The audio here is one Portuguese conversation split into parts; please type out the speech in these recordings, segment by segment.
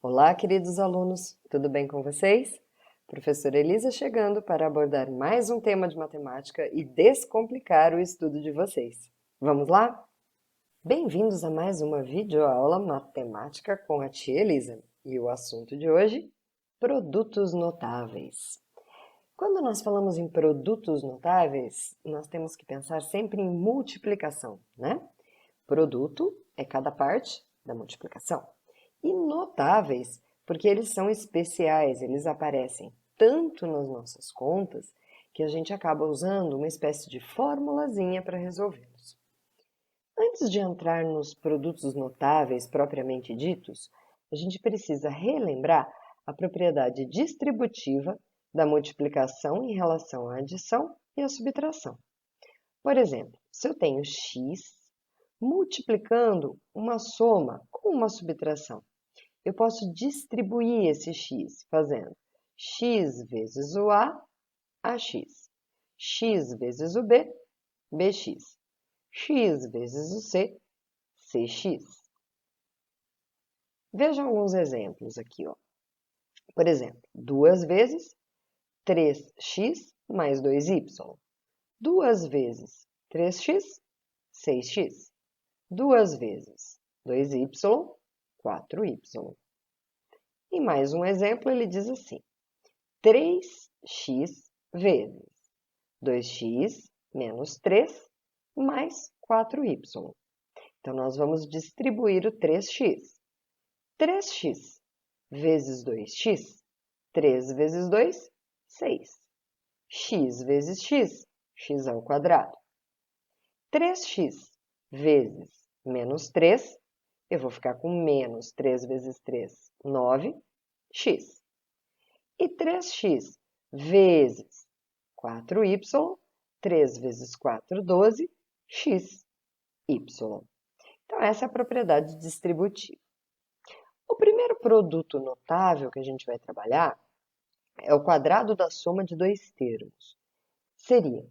Olá, queridos alunos, tudo bem com vocês? Professora Elisa chegando para abordar mais um tema de matemática e descomplicar o estudo de vocês. Vamos lá? Bem-vindos a mais uma videoaula matemática com a tia Elisa. E o assunto de hoje, produtos notáveis. Quando nós falamos em produtos notáveis, nós temos que pensar sempre em multiplicação, né? Produto é cada parte da multiplicação. E notáveis, porque eles são especiais, eles aparecem tanto nas nossas contas que a gente acaba usando uma espécie de formulazinha para resolvê-los. Antes de entrar nos produtos notáveis propriamente ditos, a gente precisa relembrar a propriedade distributiva da multiplicação em relação à adição e à subtração. Por exemplo, se eu tenho x multiplicando uma soma com uma subtração, eu posso distribuir esse x fazendo x vezes o a, ax. X vezes o b, bx. X vezes o c, cx. Veja alguns exemplos aqui, ó. Por exemplo, 2 vezes 3x mais 2y. 2 vezes 3x, 6x. 2 vezes 2y, 4y. E mais um exemplo, ele diz assim: 3x vezes 2x menos 3 mais 4y. Então, nós vamos distribuir o 3x. 3x vezes 2x, 3 vezes 2, 6. X vezes x, x ao quadrado. 3x vezes menos 3, eu vou ficar com menos 3 vezes 3, 9x. E 3x vezes 4y, 3 vezes 4, 12, x, y. Então, essa é a propriedade distributiva. O primeiro produto notável que a gente vai trabalhar é o quadrado da soma de dois termos. Seria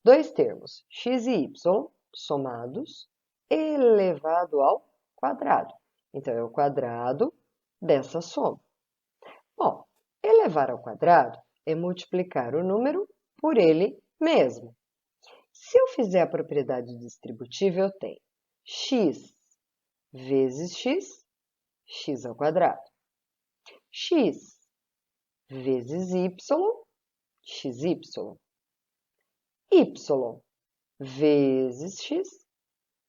dois termos, x e y, somados, elevado ao quadrado. Então, é o quadrado dessa soma. Bom, elevar ao quadrado é multiplicar o número por ele mesmo. Se eu fizer a propriedade distributiva, eu tenho x vezes x, x ao quadrado. X vezes y, xy. Y vezes x,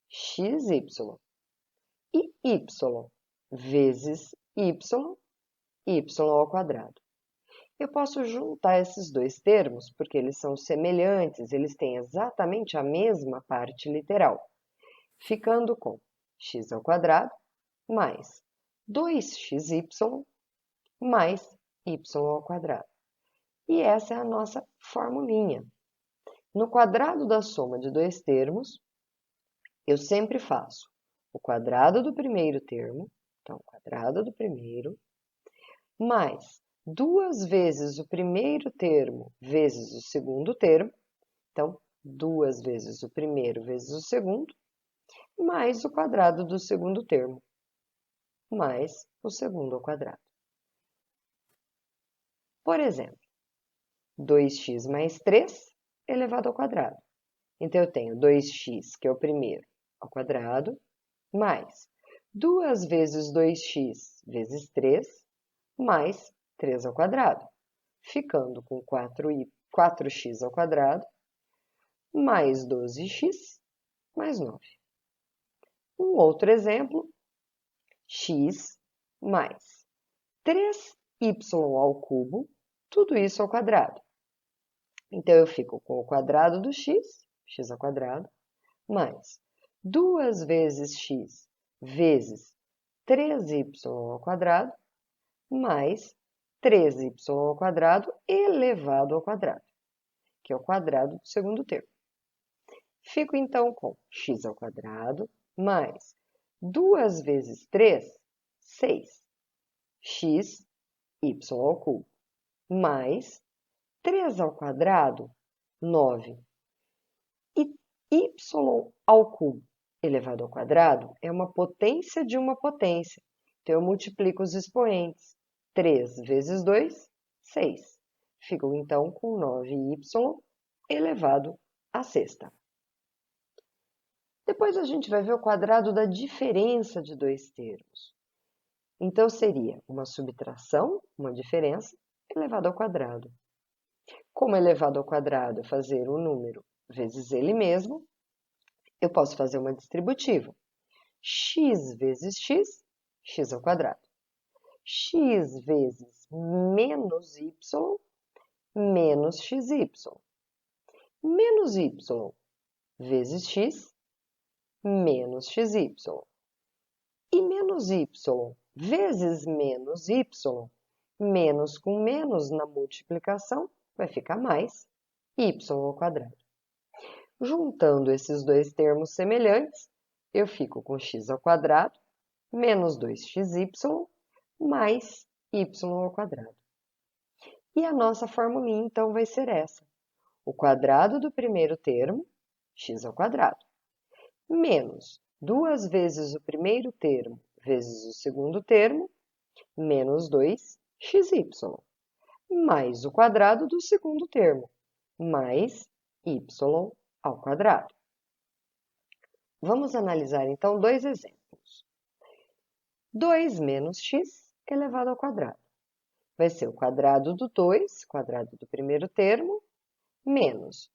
xy. E y vezes y, y ao quadrado. Eu posso juntar esses dois termos porque eles são semelhantes, eles têm exatamente a mesma parte literal, ficando com x ao quadrado mais 2xy mais y ao quadrado. E essa é a nossa formulinha. No quadrado da soma de dois termos, eu sempre faço o quadrado do primeiro termo, então, quadrado do primeiro, mais 2 vezes o primeiro termo vezes o segundo termo, então, 2 vezes o primeiro vezes o segundo, mais o quadrado do segundo termo, mais o segundo ao quadrado. Por exemplo, 2x mais 3 elevado ao quadrado. Então, eu tenho 2x, que é o primeiro, ao quadrado, mais 2 vezes 2x vezes 3, mais 3 ao quadrado, ficando com 4x ao quadrado, mais 12x, mais 9. Um outro exemplo, x mais 3y ao cubo, tudo isso ao quadrado. Então, eu fico com o quadrado do x, x ao quadrado, mais 2 vezes x vezes 3y ao quadrado, mais 3y ao quadrado elevado ao quadrado, que é o quadrado do segundo termo. Fico, então, com x ao quadrado mais 2 vezes 3, 6, x, y ao cubo, mais 3 ao quadrado, 9. E y ao cubo elevado ao quadrado é uma potência de uma potência. Então, eu multiplico os expoentes. 3 vezes 2, 6. Fico, então, com 9y elevado à sexta. Depois, a gente vai ver o quadrado da diferença de dois termos. Então, seria uma subtração, uma diferença, elevado ao quadrado. Como elevado ao quadrado é fazer o número vezes ele mesmo, eu posso fazer uma distributiva. X vezes x, x ao quadrado. X vezes menos y, menos xy. Menos y vezes x, menos xy. E menos y vezes menos y, menos com menos na multiplicação, vai ficar mais y ao quadrado. Juntando esses dois termos semelhantes, eu fico com x ao quadrado menos 2xy mais y ao quadrado. E a nossa formulinha, então, vai ser essa. O quadrado do primeiro termo, x ao quadrado, menos 2 vezes o primeiro termo vezes o segundo termo, menos 2xy, mais o quadrado do segundo termo, mais y ao quadrado. Vamos analisar, então, dois exemplos. 2 menos x elevado ao quadrado. Vai ser o quadrado do 2, quadrado do primeiro termo, menos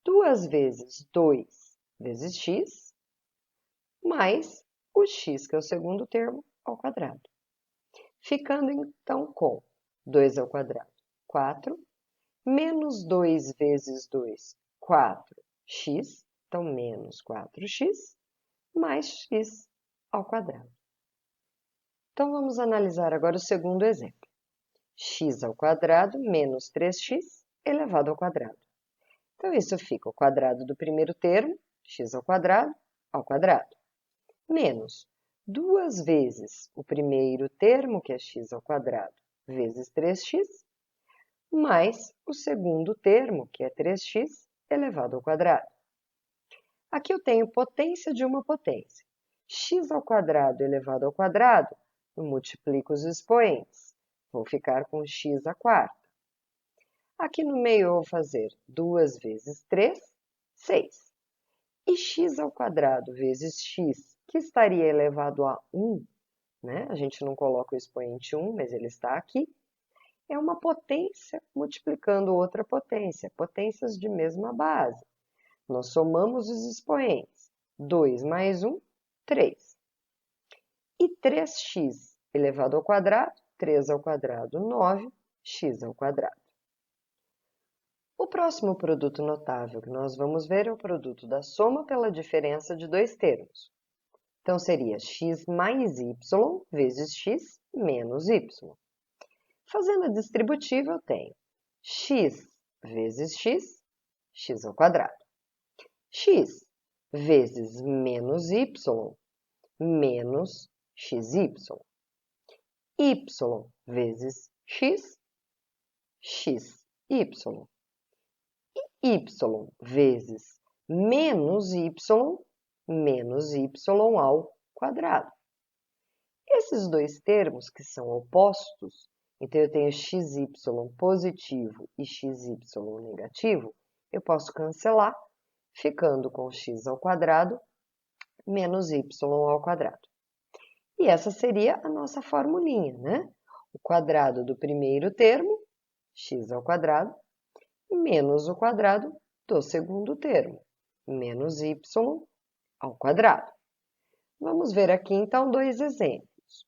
2 vezes 2 vezes x, mais o x, que é o segundo termo, ao quadrado. Ficando, então, com 2 ao quadrado, 4, menos 2 vezes 2, 4x, então, menos 4x, mais x ao quadrado. Então, vamos analisar agora o segundo exemplo. X ao quadrado menos 3x elevado ao quadrado. Então, isso fica o quadrado do primeiro termo, x ao quadrado, menos 2 vezes o primeiro termo, que é x ao quadrado, vezes 3x, mais o segundo termo, que é 3x elevado ao quadrado. Aqui eu tenho potência de uma potência. X ao quadrado elevado ao quadrado, eu multiplico os expoentes. Vou ficar com x à quarta. Aqui no meio eu vou fazer 2 vezes 3, 6. E x ao quadrado vezes x, que estaria elevado a 1, né? A gente não coloca o expoente 1, mas ele está aqui. É uma potência multiplicando outra potência, potências de mesma base. Nós somamos os expoentes. 2 mais 1, 3. E 3x elevado ao quadrado, 3 ao quadrado, 9, x ao quadrado. O próximo produto notável que nós vamos ver é o produto da soma pela diferença de dois termos. Então, seria x mais y vezes x menos y. Fazendo a distributiva, eu tenho x vezes x, x ao quadrado. X vezes menos y, menos xy. Y vezes x, xy. Y vezes menos y, menos y ao quadrado. Esses dois termos que são opostos, então eu tenho xy positivo e xy negativo, eu posso cancelar, ficando com x ao quadrado menos y ao quadrado. E essa seria a nossa formulinha, né? O quadrado do primeiro termo, x ao quadrado, menos o quadrado do segundo termo, menos y ao quadrado. Vamos ver aqui, então, dois exemplos.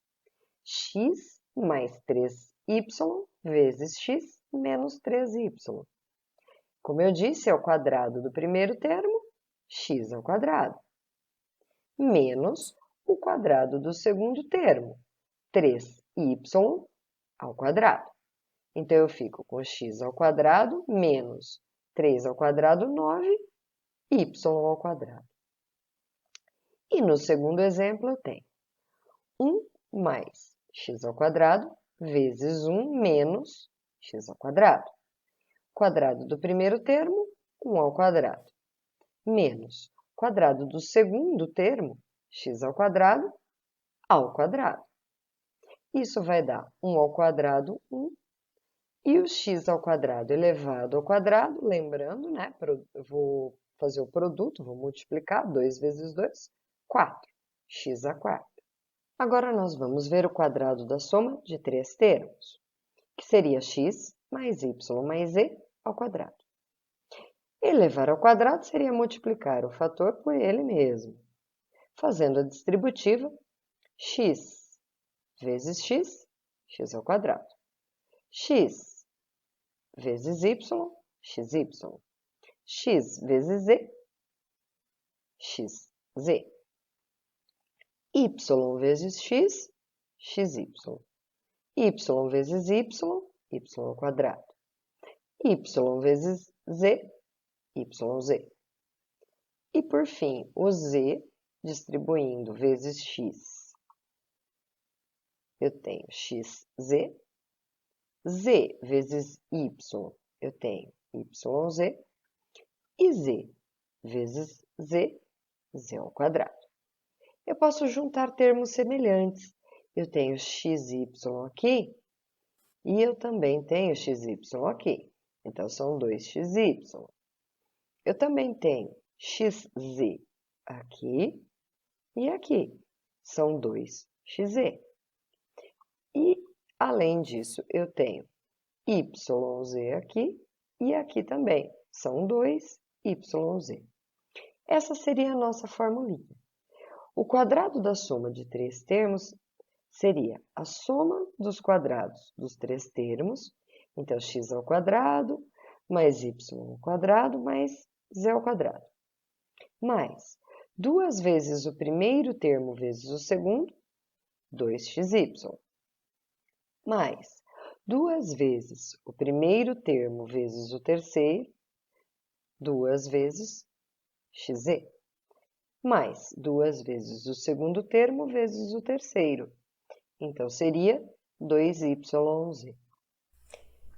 X mais 3y vezes x menos 3y. Como eu disse, é o quadrado do primeiro termo, x ao quadrado, menos o quadrado do segundo termo, 3y ao quadrado. Então, eu fico com x ao quadrado menos 3 ao quadrado, 9, y ao quadrado. E no segundo exemplo, eu tenho 1 mais x ao quadrado vezes 1 menos x ao quadrado. Quadrado do primeiro termo, 1 ao quadrado, menos quadrado do segundo termo, x ao quadrado. Isso vai dar 1 ao quadrado, 1. E o x ao quadrado elevado ao quadrado, lembrando, né? Eu vou fazer o produto, vou multiplicar 2 vezes 2, 4. X à quarta. Agora, nós vamos ver o quadrado da soma de 3 termos, que seria x mais y mais z ao quadrado. Elevar ao quadrado seria multiplicar o fator por ele mesmo. Fazendo a distributiva, x vezes x, x ao quadrado. X vezes y, xy. X vezes z, xz. Y vezes x, xy. Y vezes y, y ao quadrado. Y vezes z, yz. E, por fim, o z distribuindo vezes x. Eu tenho xz. Z vezes y, eu tenho yz. E z vezes z, z ao quadrado. Eu posso juntar termos semelhantes. Eu tenho xy aqui e eu também tenho xy aqui. Então, são 2xy. Eu também tenho xz aqui e aqui. São 2xz. E, além disso, eu tenho yz aqui e aqui também. São 2yz. Essa seria a nossa formulinha. O quadrado da soma de 3 termos seria a soma dos quadrados dos 3 termos. Então, x ao quadrado mais y ao quadrado mais z ao quadrado. Mais 2 vezes o primeiro termo vezes o segundo, 2xy. Mais 2 vezes o primeiro termo vezes o terceiro, 2 vezes xz. Mais 2 vezes o segundo termo vezes o terceiro. Então, seria 2yz.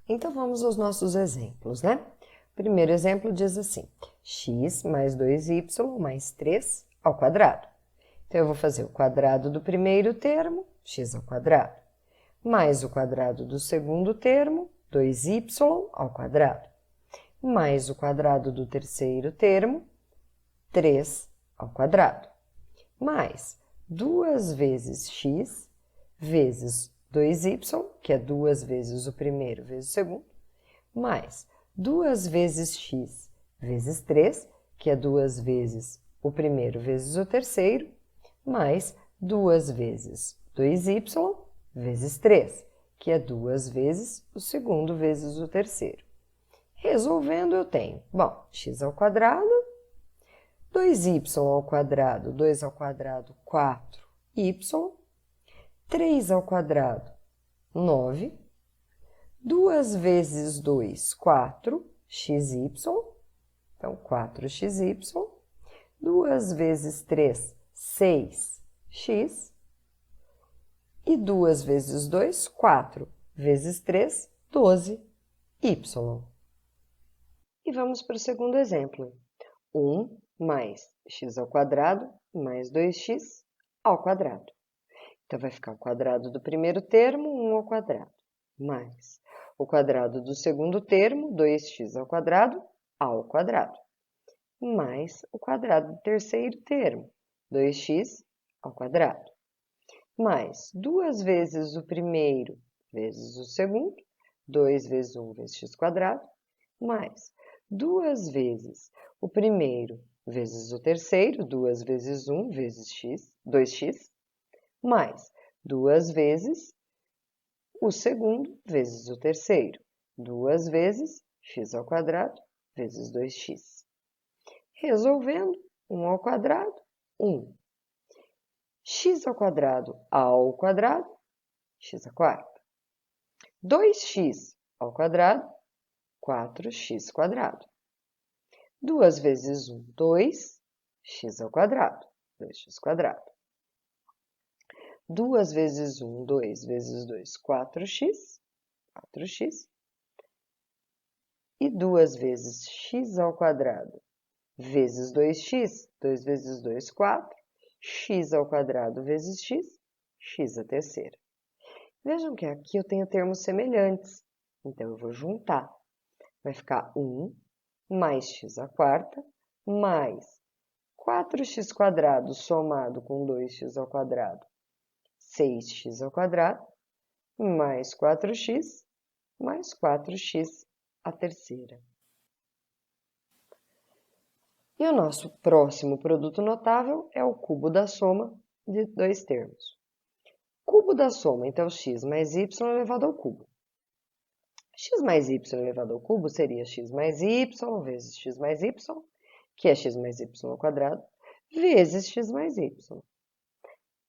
Então, vamos aos nossos exemplos, né? O primeiro exemplo diz assim, x mais 2y mais 3 ao quadrado. Então, eu vou fazer o quadrado do primeiro termo, x ao quadrado, mais o quadrado do segundo termo, 2y ao quadrado, mais o quadrado do terceiro termo, 3 ao quadrado, mais 2 vezes x vezes 2y, que é 2 vezes o primeiro vezes o segundo, mais 2 vezes x vezes 3, que é 2 vezes o primeiro vezes o terceiro, mais 2 vezes 2y vezes 3, que é 2 vezes o segundo vezes o terceiro. Resolvendo, eu tenho, bom, x ao quadrado, 2y ao quadrado, 2 ao quadrado, 4y, 3 ao quadrado, 9, 2 vezes 2, 4, xy, então 4xy, 2 vezes 3, 6x, e 2 vezes 2, 4, vezes 3, 12y. E vamos para o segundo exemplo. 1 mais x ao quadrado mais 2x ao quadrado. Então, vai ficar o quadrado do primeiro termo, 1 ao quadrado, mais o quadrado do segundo termo, 2x ao quadrado, mais o quadrado do terceiro termo, 2x ao quadrado, mais 2 vezes o primeiro vezes o segundo, 2 vezes 1 vezes x quadrado, mais 2 vezes o primeiro vezes o terceiro, 2 vezes 1 vezes x, 2x, mais 2 vezes o segundo vezes o terceiro, 2 vezes x ao quadrado vezes 2x. Resolvendo, 1 ao quadrado, 1. X ao quadrado, x à quarta. 2x ao quadrado, 4x quadrado. 2 vezes 1, 2, x ao quadrado, 2x quadrado. 2 vezes 1, 2 vezes 2, 4x, 4x. E 2 vezes x ao quadrado vezes 2x, 2 vezes 2, 4, x ao quadrado vezes x, x à terceira. Vejam que aqui eu tenho termos semelhantes, então eu vou juntar. Vai ficar 1 mais x à quarta, mais 4x² somado com 2x², 6x², mais 4x, mais 4x à terceira. E o nosso próximo produto notável é o cubo da soma de dois termos. Cubo da soma, então, x mais y elevado ao cubo. X mais y elevado ao cubo seria x mais y vezes x mais y, que é x mais y ao quadrado, vezes x mais y.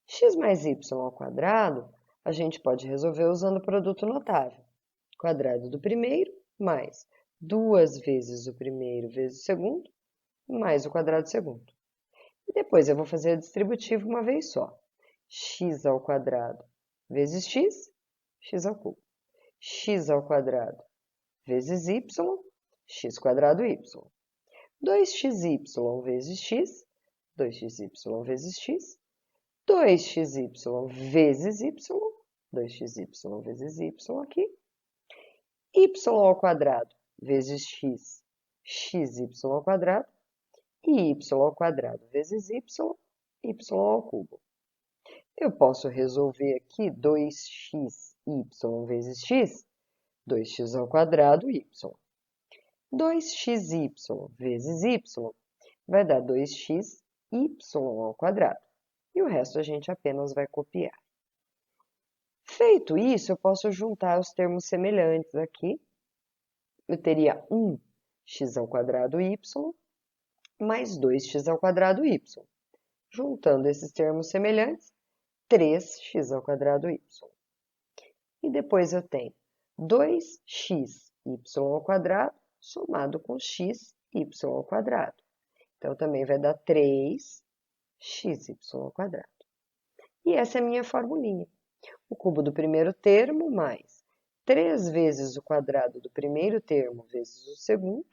X mais y ao quadrado, a gente pode resolver usando o produto notável. Quadrado do primeiro mais 2 vezes o primeiro vezes o segundo, mais o quadrado do segundo. E depois eu vou fazer a distributiva uma vez só. X ao quadrado vezes x, x ao cubo. X ao quadrado vezes y, x quadrado y. 2xy vezes x, 2xy vezes x, 2xy vezes y, 2xy vezes y aqui, y ao quadrado vezes x, xy ao quadrado, e y ao quadrado vezes y, y ao cubo. Eu posso resolver aqui 2xy vezes x, 2x ao quadrado y. 2xy vezes y vai dar 2xy ao quadrado. E o resto a gente apenas vai copiar. Feito isso, eu posso juntar os termos semelhantes aqui. Eu teria 1x ao quadrado y mais 2x ao quadrado y. Juntando esses termos semelhantes, 3x ao quadrado y. E depois eu tenho 2xy ao quadrado somado com xy ao quadrado. Então, também vai dar 3xy ao quadrado. E essa é a minha formulinha. O cubo do primeiro termo mais 3 vezes o quadrado do primeiro termo vezes o segundo,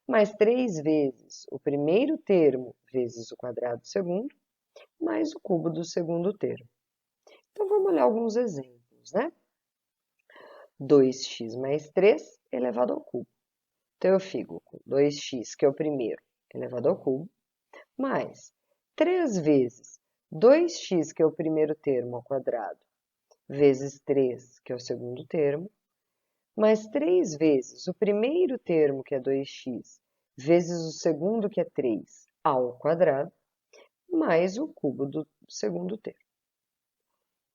mais 3 vezes o primeiro termo vezes o quadrado do segundo, mais o cubo do segundo termo. Então, vamos olhar alguns exemplos, né? 2x mais 3 elevado ao cubo. Então, eu fico com 2x, que é o primeiro, elevado ao cubo, mais 3 vezes 2x, que é o primeiro termo, ao quadrado, vezes 3, que é o segundo termo, mais 3 vezes o primeiro termo, que é 2x, vezes o segundo, que é 3, ao quadrado, mais o cubo do segundo termo,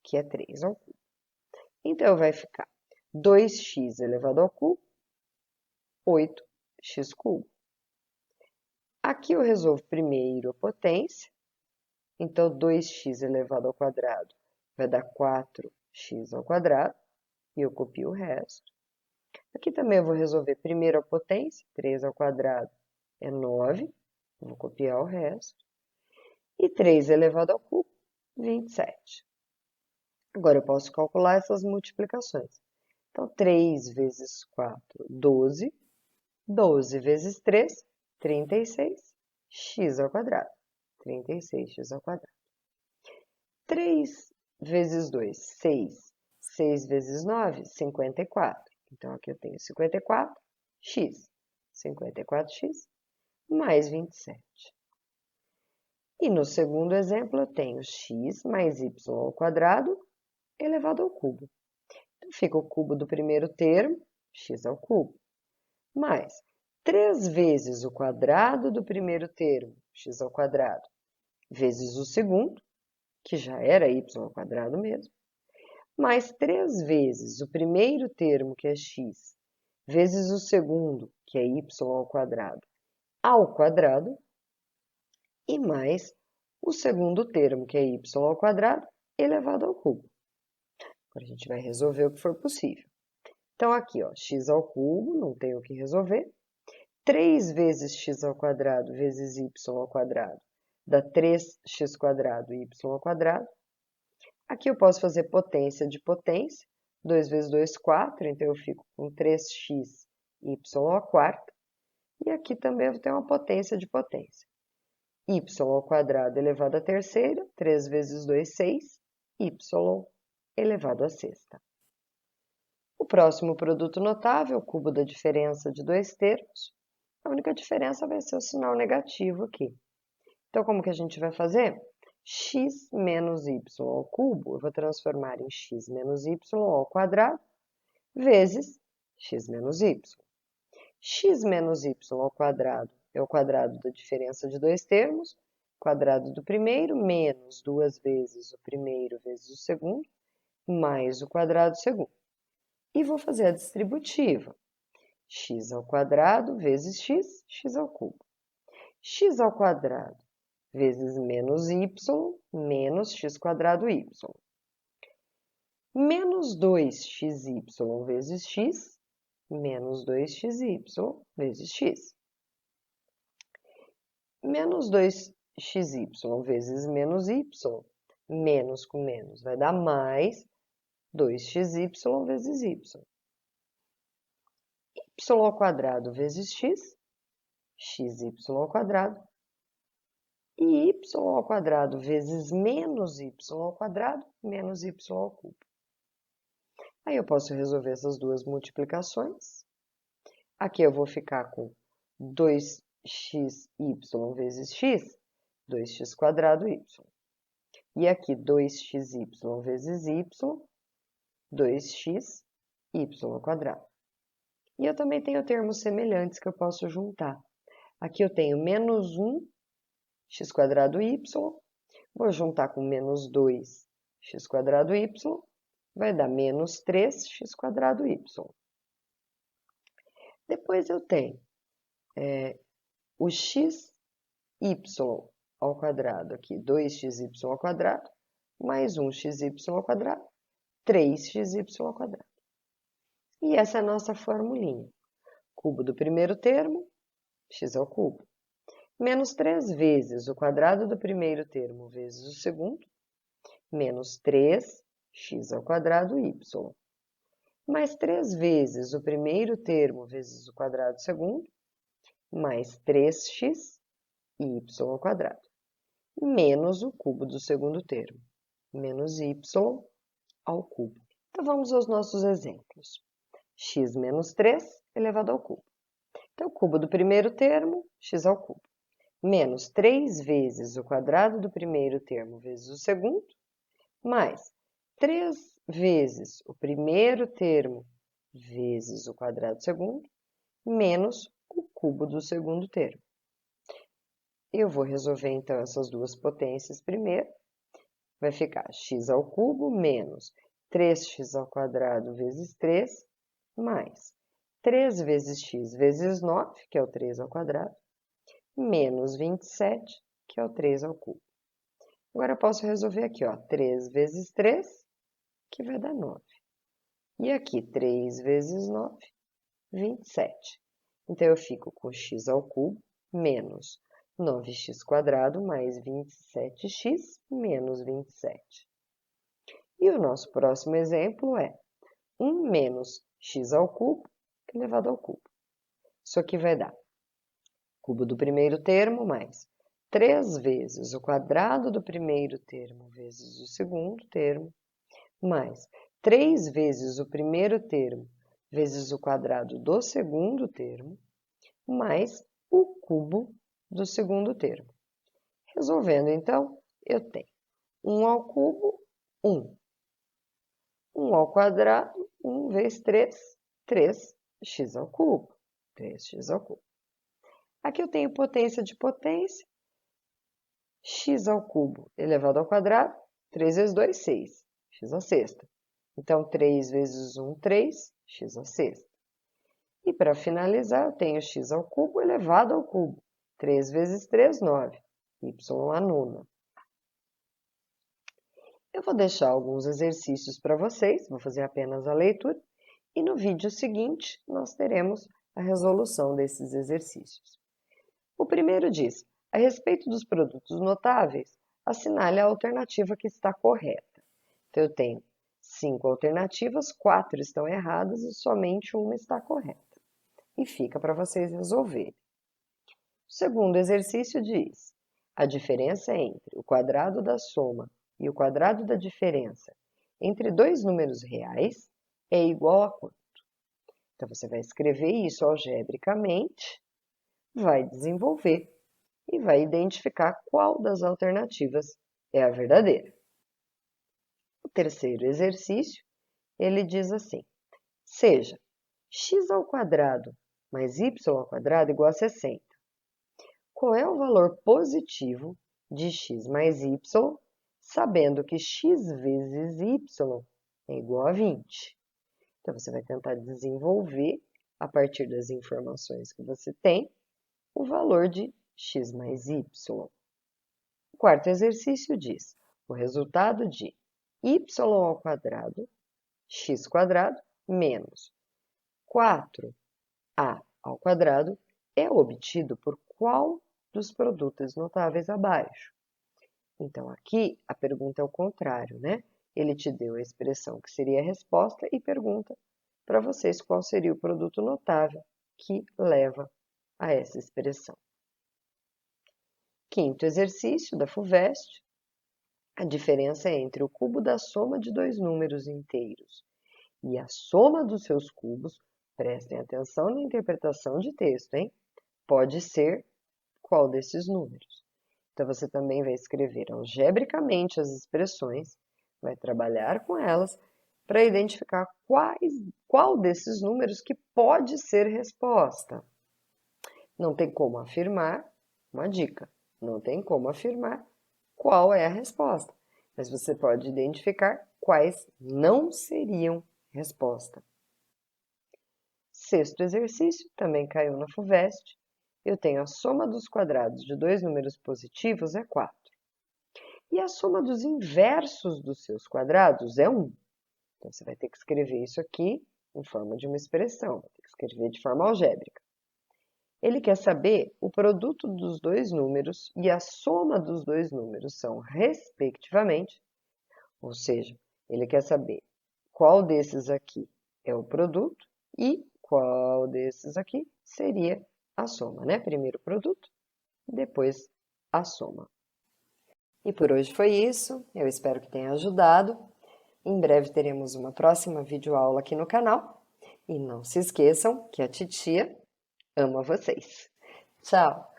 que é 3 ao cubo. Então, vai ficar 2x elevado ao cubo, 8x cubo. Aqui eu resolvo primeiro a potência, então 2x elevado ao quadrado vai dar 4x ao quadrado, e eu copio o resto. Aqui também eu vou resolver primeiro a potência, 3 ao quadrado é 9, vou copiar o resto. E 3 elevado ao cubo, 27. Agora eu posso calcular essas multiplicações. Então, 3 vezes 4, 12. 12 vezes 3, 36, x ao quadrado. 36x ao quadrado. 3 vezes 2, 6. 6 vezes 9, 54. Então, aqui eu tenho 54x. 54x mais 27. E no segundo exemplo, eu tenho x mais y ao quadrado elevado ao cubo. Então, fica o cubo do primeiro termo, x ao cubo, mais 3 vezes o quadrado do primeiro termo, x ao quadrado, vezes o segundo, que já era y ao quadrado mesmo, mais 3 vezes o primeiro termo, que é x, vezes o segundo, que é y ao quadrado, e mais o segundo termo, que é y ao quadrado, elevado ao cubo. Agora a gente vai resolver o que for possível. Então, aqui, ó, x ao cubo, não tem o que resolver. 3 vezes x ao quadrado vezes y ao quadrado dá 3x² y ao quadrado. Aqui eu posso fazer potência de potência. 2 vezes 2, 4, então eu fico com 3x y à quarta. E aqui também eu vou ter uma potência de potência. Y ao quadrado elevado à terceira, 3 vezes 2, 6, y elevado à sexta. O próximo produto notável, o cubo da diferença de dois termos, a única diferença vai ser o sinal negativo aqui. Então, como que a gente vai fazer? X menos y ao cubo, eu vou transformar em x menos y ao quadrado, vezes x menos y. X menos y ao quadrado é o quadrado da diferença de dois termos, quadrado do primeiro menos duas vezes o primeiro vezes o segundo, mais o quadrado do segundo. E vou fazer a distributiva. X ao quadrado vezes x, x ao cubo. X ao quadrado vezes menos y, menos x quadrado y. Menos 2xy vezes x, menos 2xy vezes x. Menos 2xy vezes menos y, menos com menos, vai dar mais 2xy vezes y. Y ao quadrado vezes x, xy ao quadrado, e y ao quadrado vezes menos y ao quadrado, menos y ao cubo. Aí eu posso resolver essas duas multiplicações. Aqui eu vou ficar com 2xy vezes x, 2x quadrado y. E aqui 2xy vezes y, 2x y ao quadrado. E eu também tenho termos semelhantes que eu posso juntar. Aqui eu tenho menos 1 x quadrado y, vou juntar com menos 2 x quadrado y, vai dar menos 3 x quadrado y. Depois eu tenho o xy ao quadrado aqui, 2xy ao quadrado, mais 1xy ao quadrado, 3xy ao quadrado. E essa é a nossa formulinha. Cubo do primeiro termo, x ao cubo. Menos 3 vezes o quadrado do primeiro termo vezes o segundo, menos 3x ao quadrado y. Mais 3 vezes o primeiro termo vezes o quadrado do segundo, mais 3x y ao quadrado. Menos o cubo do segundo termo, menos y ao cubo. Então, vamos aos nossos exemplos. X menos 3 elevado ao cubo. Então, o cubo do primeiro termo, x ao cubo. Menos 3 vezes o quadrado do primeiro termo vezes o segundo, mais 3 vezes o primeiro termo vezes o quadrado do segundo, menos o cubo do segundo termo. Eu vou resolver, então, essas duas potências primeiro. Vai ficar x ao cubo menos 3x ao quadrado vezes 3, mais 3 vezes x vezes 9, que é o 3 ao quadrado, menos 27, que é o 3 ao cubo. Agora, eu posso resolver aqui, ó, 3 vezes 3, que vai dar 9. E aqui, 3 vezes 9, 27. Então, eu fico com x ao cubo menos 9x quadrado mais 27x menos 27. E o nosso próximo exemplo é 1 menos x ao cubo elevado ao cubo. Isso aqui vai dar cubo do primeiro termo mais 3 vezes o quadrado do primeiro termo vezes o segundo termo, mais 3 vezes o primeiro termo vezes o quadrado do segundo termo, mais o cubo do segundo termo. Resolvendo, então, eu tenho 1 ao cubo, 1. 1 ao quadrado, 1 vezes 3, 3x ao cubo. 3x ao cubo. Aqui eu tenho potência de potência, x ao cubo elevado ao quadrado, 3 vezes 2, 6, x à sexta. Então, 3 vezes 1, 3, x à sexta. E para finalizar, eu tenho x ao cubo elevado ao cubo. 3 vezes 3, 9, y à nona. Eu vou deixar alguns exercícios para vocês, vou fazer apenas a leitura, e no vídeo seguinte nós teremos a resolução desses exercícios. O primeiro diz, a respeito dos produtos notáveis, assinale a alternativa que está correta. Então, eu tenho 5 alternativas, 4 estão erradas e somente uma está correta. E fica para vocês resolverem. O segundo exercício diz, a diferença entre o quadrado da soma e o quadrado da diferença entre dois números reais é igual a quanto? Então, você vai escrever isso algebricamente, vai desenvolver e vai identificar qual das alternativas é a verdadeira. O terceiro exercício, ele diz assim: seja x² mais y² igual a 60. Qual é o valor positivo de x mais y, sabendo que x vezes y é igual a 20? Então, você vai tentar desenvolver, a partir das informações que você tem, o valor de x mais y. O quarto exercício diz: o resultado de y² x² menos 4a² é obtido por qual dos produtos notáveis abaixo? Então, aqui a pergunta é o contrário, né? Ele te deu a expressão que seria a resposta e pergunta para vocês qual seria o produto notável que leva a essa expressão. Quinto exercício da FUVEST. A diferença entre o cubo da soma de dois números inteiros e a soma dos seus cubos, prestem atenção na interpretação de texto, hein? Pode ser qual desses números? Então, você também vai escrever algebricamente as expressões, vai trabalhar com elas para identificar qual desses números que pode ser resposta. Não tem como afirmar, uma dica, não tem como afirmar qual é a resposta, mas você pode identificar quais não seriam resposta. Sexto exercício, também caiu na FUVEST. Eu tenho a soma dos quadrados de dois números positivos é 4. E a soma dos inversos dos seus quadrados é 1. Então, você vai ter que escrever isso aqui em forma de uma expressão, vai ter que escrever de forma algébrica. Ele quer saber o produto dos dois números e a soma dos dois números são, respectivamente, ou seja, ele quer saber qual desses aqui é o produto e qual desses aqui seria a soma, né? Primeiro o produto, depois a soma. E por hoje foi isso, eu espero que tenha ajudado. Em breve teremos uma próxima videoaula aqui no canal. E não se esqueçam que a titia ama vocês. Tchau!